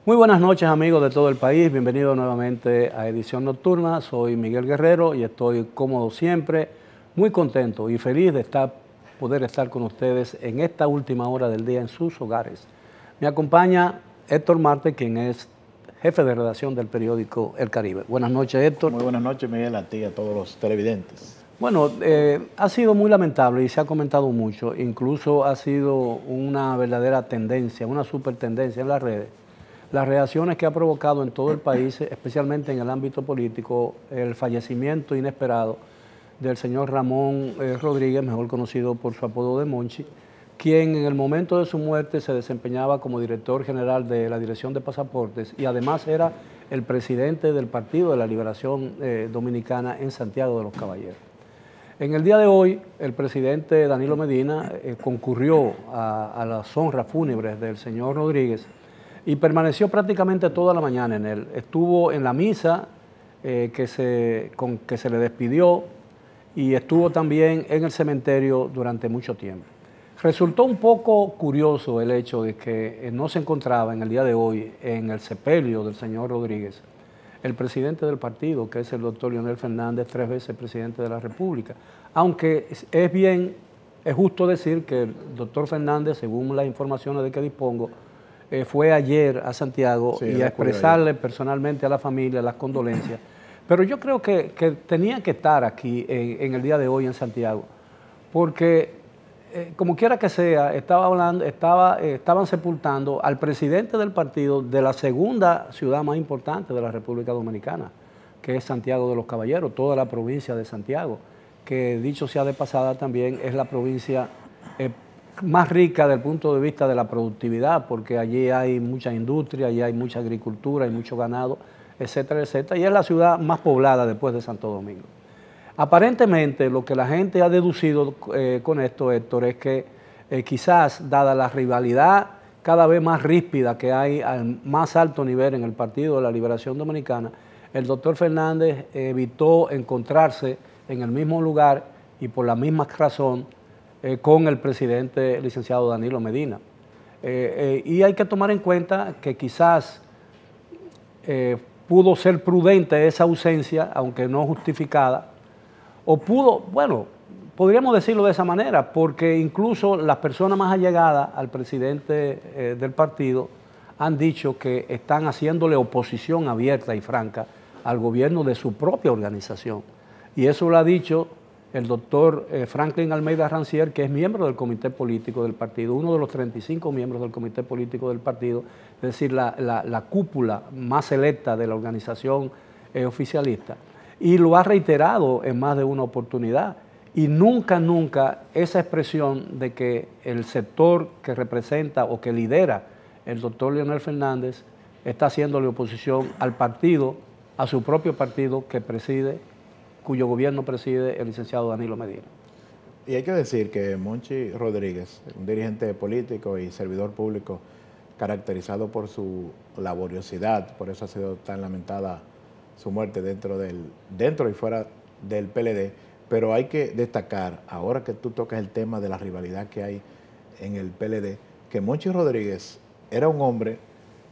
Muy buenas noches, amigos de todo el país. Bienvenidos nuevamente a Edición Nocturna. Soy Miguel Guerrero y estoy cómodo siempre, muy contento y feliz de poder estar con ustedes en esta última hora del día en sus hogares. Me acompaña Héctor Marte, quien es jefe de redacción del periódico El Caribe. Buenas noches, Héctor. Muy buenas noches, Miguel, a ti y a todos los televidentes. Bueno, ha sido muy lamentable y se ha comentado mucho, incluso ha sido una verdadera tendencia, una super tendencia en las redes, las reacciones que ha provocado en todo el país, especialmente en el ámbito político, el fallecimiento inesperado del señor Ramón Rodríguez, mejor conocido por su apodo de Monchi, quien en el momento de su muerte se desempeñaba como director general de la Dirección de Pasaportes y además era el presidente del Partido de la Liberación Dominicana en Santiago de los Caballeros. En el día de hoy, el presidente Danilo Medina concurrió a las honras fúnebres del señor Rodríguez y permaneció prácticamente toda la mañana en él. Estuvo en la misa que se le despidió y estuvo también en el cementerio durante mucho tiempo. Resultó un poco curioso el hecho de que no se encontraba en el día de hoy en el sepelio del señor Rodríguez el presidente del partido, que es el doctor Leonel Fernández, 3 veces presidente de la República. Aunque es justo decir que el doctor Fernández, según las informaciones de que dispongo, fue ayer a Santiago y a expresarle personalmente a la familia las condolencias. Pero yo creo que tenía que estar aquí en el día de hoy en Santiago, porque como quiera que sea, estaban sepultando al presidente del partido de la segunda ciudad más importante de la República Dominicana, que es Santiago de los Caballeros, toda la provincia de Santiago, que dicho sea de pasada también es la provincia más rica desde el punto de vista de la productividad, porque allí hay mucha industria, allí hay mucha agricultura, hay mucho ganado, etcétera, etcétera, y es la ciudad más poblada después de Santo Domingo. Aparentemente, lo que la gente ha deducido con esto, Héctor, es que quizás, dada la rivalidad cada vez más ríspida que hay al más alto nivel en el Partido de la Liberación Dominicana, el doctor Fernández evitó encontrarse en el mismo lugar y por la misma razón con el presidente licenciado Danilo Medina. Y hay que tomar en cuenta que quizás pudo ser prudente esa ausencia, aunque no justificada, o podríamos decirlo de esa manera, porque incluso las personas más allegadas al presidente del partido han dicho que están haciéndole oposición abierta y franca al gobierno de su propia organización. Y eso lo ha dicho el doctor Franklin Almeida Rancière, que es miembro del comité político del partido, uno de los 35 miembros del comité político del partido, es decir, la cúpula más selecta de la organización oficialista. Y lo ha reiterado en más de una oportunidad. Y nunca esa expresión de que el sector que representa o que lidera el doctor Leonel Fernández está haciéndole oposición al partido, a su propio partido que preside, cuyo gobierno preside el licenciado Danilo Medina. Y hay que decir que Monchi Rodríguez, un dirigente político y servidor público caracterizado por su laboriosidad, por eso ha sido tan lamentada su muerte dentro y fuera del PLD, pero hay que destacar, ahora que tú tocas el tema de la rivalidad que hay en el PLD, que Monchi Rodríguez era un hombre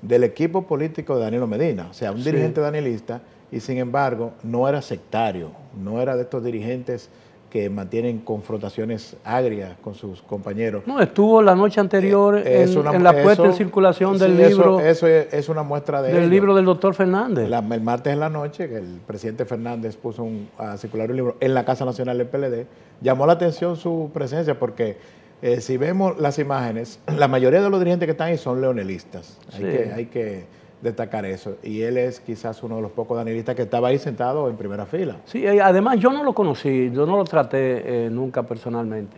del equipo político de Danilo Medina, o sea, un dirigente danilista, y sin embargo no era sectario, no era de estos dirigentes que mantienen confrontaciones agrias con sus compañeros. No, estuvo la noche anterior en la puesta en circulación del libro. Eso es una muestra del libro del doctor Fernández. El martes en la noche, que el presidente Fernández puso a circular un libro en la Casa Nacional del PLD, llamó la atención su presencia porque si vemos las imágenes, la mayoría de los dirigentes que están ahí son leonelistas. Hay que destacar eso. Y él es quizás uno de los pocos danilistas que estaba ahí sentado en primera fila. Sí, además yo no lo conocí, yo no lo traté nunca personalmente.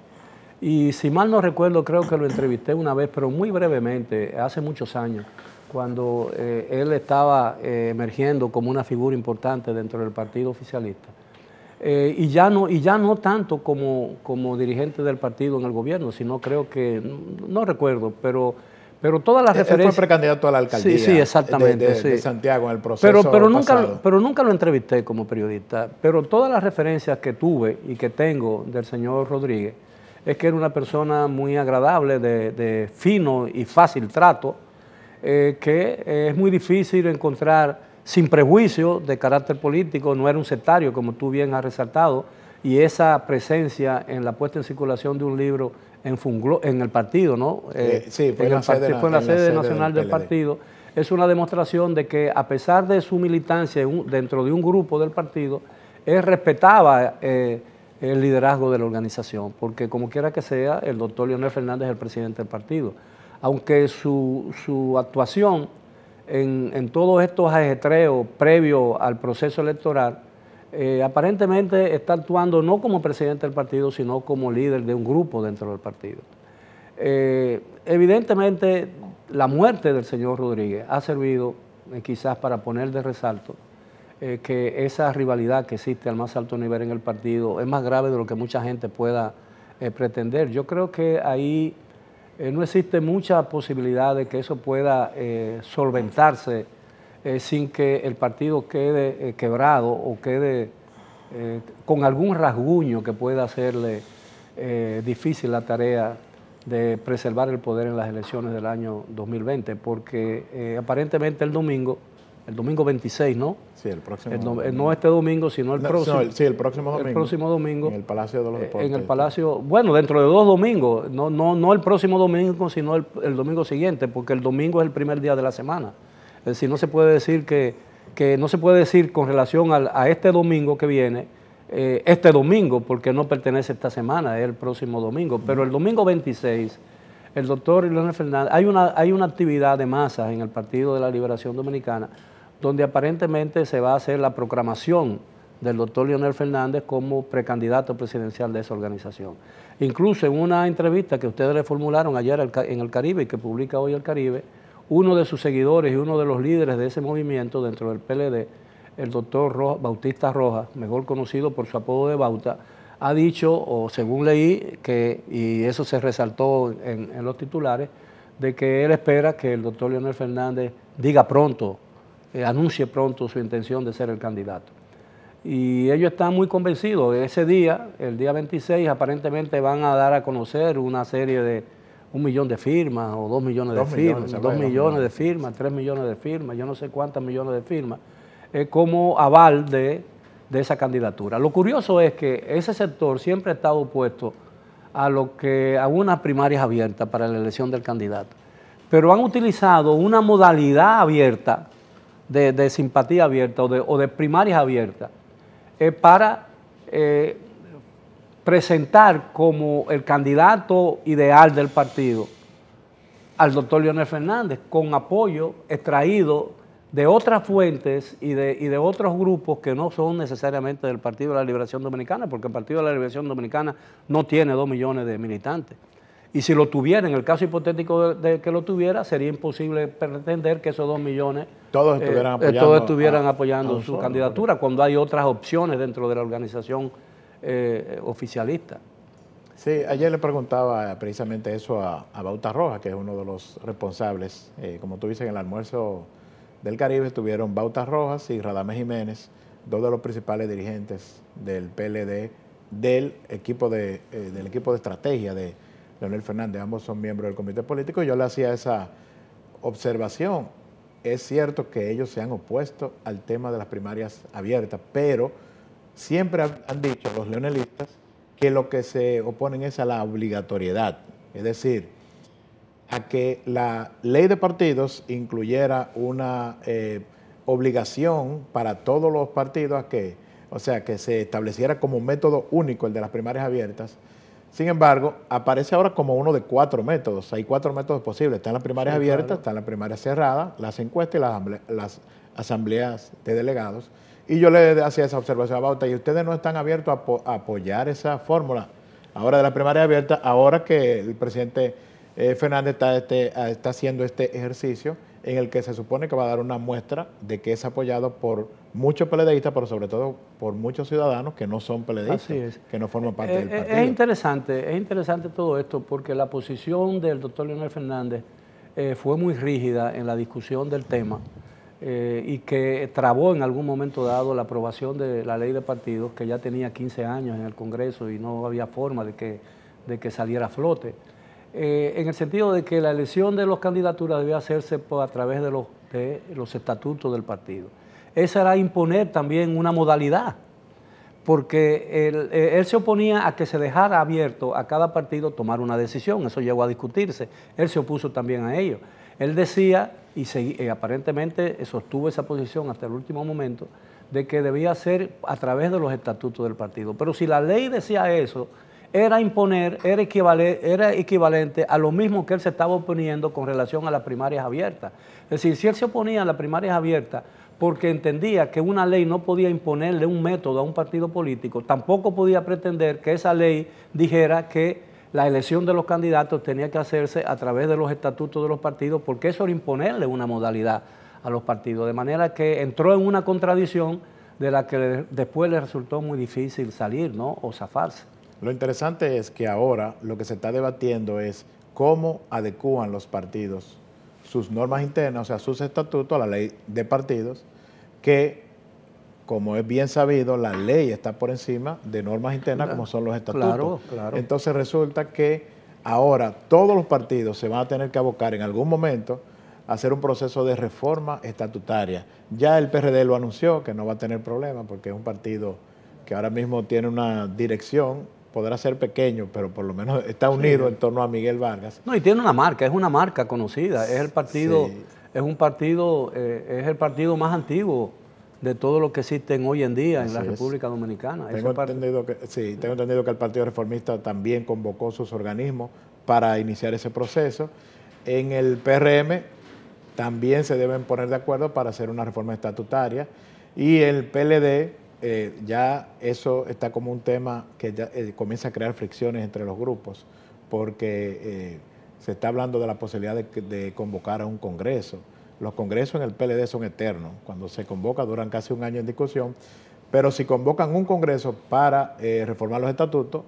Y si mal no recuerdo, creo que lo entrevisté una vez, pero muy brevemente, hace muchos años, cuando él estaba emergiendo como una figura importante dentro del partido oficialista. Y ya no tanto como dirigente del partido en el gobierno, sino creo que, no recuerdo, pero todas las referencias... Él fue precandidato a la alcaldía sí, exactamente, de Santiago en el proceso pero nunca lo entrevisté como periodista. Pero todas las referencias que tuve y que tengo del señor Rodríguez es que era una persona muy agradable, de fino y fácil trato, que es muy difícil encontrar, sin prejuicio de carácter político, no era un sectario, como tú bien has resaltado, y esa presencia en la puesta en circulación de un libro en el partido, ¿no? Sí, fue en la sede nacional del partido. Es una demostración de que, a pesar de su militancia dentro de un grupo del partido, él respetaba el liderazgo de la organización, porque como quiera que sea, el doctor Leonel Fernández es el presidente del partido. Aunque su actuación en todos estos ajetreos previos al proceso electoral, aparentemente está actuando no como presidente del partido, sino como líder de un grupo dentro del partido. Evidentemente, la muerte del señor Rodríguez ha servido quizás para poner de resalto que esa rivalidad que existe al más alto nivel en el partido es más grave de lo que mucha gente pueda pretender. Yo creo que ahí no existe mucha posibilidad de que eso pueda solventarse sin que el partido quede quebrado o quede con algún rasguño que pueda hacerle difícil la tarea de preservar el poder en las elecciones del año 2020, porque aparentemente el domingo 26, ¿no? Sí, el próximo no este domingo, sino el próximo. Sí, el próximo domingo. El próximo domingo. En el Palacio de los Deportes. En el Palacio, bueno, dentro de 2 domingos, no el próximo domingo, sino el domingo siguiente, porque el domingo es el primer día de la semana. Es decir, no se puede decir no se puede decir con relación a este domingo que viene, este domingo, porque no pertenece a esta semana, es el próximo domingo. Pero el domingo 26, el doctor Leonel Fernández, hay una actividad de masas en el Partido de la Liberación Dominicana, donde aparentemente se va a hacer la proclamación del doctor Leonel Fernández como precandidato presidencial de esa organización. Incluso en una entrevista que ustedes le formularon ayer en El Caribe y que publica hoy El Caribe, uno de sus seguidores y uno de los líderes de ese movimiento dentro del PLD, el doctor Bautista Rojas, mejor conocido por su apodo de Bauta, ha dicho, o según leí, y eso se resaltó en los titulares, de que él espera que el doctor Leonel Fernández diga pronto, anuncie pronto su intención de ser el candidato. Y ellos están muy convencidos. Ese día, el día 26, aparentemente van a dar a conocer una serie de 1 millón de firmas o 2 millones de firmas, 2 millones de firmas, 3 millones de firmas, yo no sé cuántas millones de firmas, como aval de esa candidatura. Lo curioso es que ese sector siempre ha estado opuesto a unas primarias abiertas para la elección del candidato, pero han utilizado una modalidad abierta, de simpatía abierta o de primarias abiertas, para presentar como el candidato ideal del partido al doctor Leonel Fernández, con apoyo extraído de otras fuentes y de otros grupos que no son necesariamente del Partido de la Liberación Dominicana, porque el Partido de la Liberación Dominicana no tiene 2 millones de militantes. Y si lo tuviera, en el caso hipotético de que lo tuviera, sería imposible pretender que esos 2 millones todos estuvieran apoyando su candidatura, cuando hay otras opciones dentro de la organización oficialista. Sí, ayer le preguntaba precisamente eso a Bauta Rojas, que es uno de los responsables. Como tú dices, en el almuerzo del Caribe estuvieron Bauta Rojas y Radamés Jiménez, 2 de los principales dirigentes del PLD, del equipo de estrategia de Leonel Fernández. Ambos son miembros del comité político, y yo le hacía esa observación. Es cierto que ellos se han opuesto al tema de las primarias abiertas, pero siempre han dicho los leonelistas que lo que se oponen es a la obligatoriedad, es decir, a que la ley de partidos incluyera una obligación para todos los partidos, que se estableciera como método único el de las primarias abiertas. Sin embargo, aparece ahora como uno de 4 métodos. Hay 4 métodos posibles. Están las primarias abiertas, están las primarias cerradas, las encuestas y las asambleas de delegados. Y yo le hacía esa observación a Bauta, y ustedes no están abiertos a apoyar esa fórmula ahora de la primaria abierta, ahora que el presidente Fernández está haciendo este ejercicio en el que se supone que va a dar una muestra de que es apoyado por muchos PLDistas, pero sobre todo por muchos ciudadanos que no son PLDistas, que no forman parte del partido. Es interesante todo esto, porque la posición del doctor Leonel Fernández fue muy rígida en la discusión del tema, y que trabó en algún momento dado la aprobación de la ley de partidos, que ya tenía 15 años en el Congreso y no había forma de que saliera a flote. en el sentido de que la elección de las candidaturas debía hacerse a través de los estatutos del partido. Esa era imponer también una modalidad, porque él se oponía a que se dejara abierto a cada partido tomar una decisión, eso llegó a discutirse, él se opuso también a ello. Él decía, y aparentemente sostuvo esa posición hasta el último momento, de que debía ser a través de los estatutos del partido. Pero si la ley decía eso, era imponer, era equivalente a lo mismo que él se estaba oponiendo con relación a las primarias abiertas. Es decir, si él se oponía a las primarias abiertas porque entendía que una ley no podía imponerle un método a un partido político, tampoco podía pretender que esa ley dijera que la elección de los candidatos tenía que hacerse a través de los estatutos de los partidos, porque eso era imponerle una modalidad a los partidos, de manera que entró en una contradicción de la que después le resultó muy difícil salir, ¿no?, o zafarse. Lo interesante es que ahora lo que se está debatiendo es cómo adecúan los partidos sus normas internas, o sea, sus estatutos a la ley de partidos, que, como es bien sabido, la ley está por encima de normas internas como son los estatutos. Claro, claro. Entonces resulta que ahora todos los partidos se van a tener que abocar en algún momento a hacer un proceso de reforma estatutaria. Ya el PRD lo anunció, que no va a tener problema, porque es un partido que ahora mismo tiene una dirección, podrá ser pequeño, pero por lo menos está unido en torno a Miguel Vargas. No, y tiene una marca, es una marca conocida, es el partido, es el partido más antiguo de todo lo que existen hoy en día en la República Dominicana. Tengo entendido que el Partido Reformista también convocó sus organismos para iniciar ese proceso. En el PRM también se deben poner de acuerdo para hacer una reforma estatutaria, y el PLD ya eso está como un tema que ya comienza a crear fricciones entre los grupos, porque se está hablando de la posibilidad de convocar a un congreso. Los congresos en el PLD son eternos, cuando se convoca duran casi un año en discusión, pero si convocan un congreso para reformar los estatutos,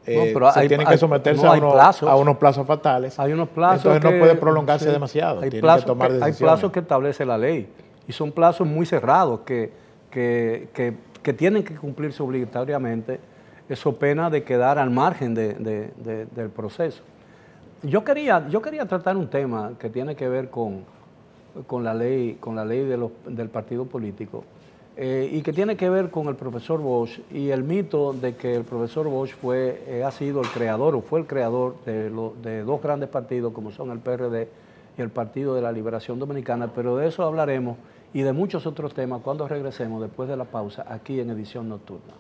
tienen que someterse a unos plazos fatales. Hay unos plazos. Entonces no puede prolongarse demasiado. Hay plazos que establece la ley, y son plazos muy cerrados que tienen que cumplirse obligatoriamente, eso pena de quedar al margen del proceso. Yo quería tratar un tema que tiene que ver con la ley del partido político, y que tiene que ver con el profesor Bosch y el mito de que el profesor Bosch ha sido el creador o fue el creador de dos grandes partidos como son el PRD y el Partido de la Liberación Dominicana, pero de eso hablaremos y de muchos otros temas cuando regresemos después de la pausa aquí en Edición Nocturna.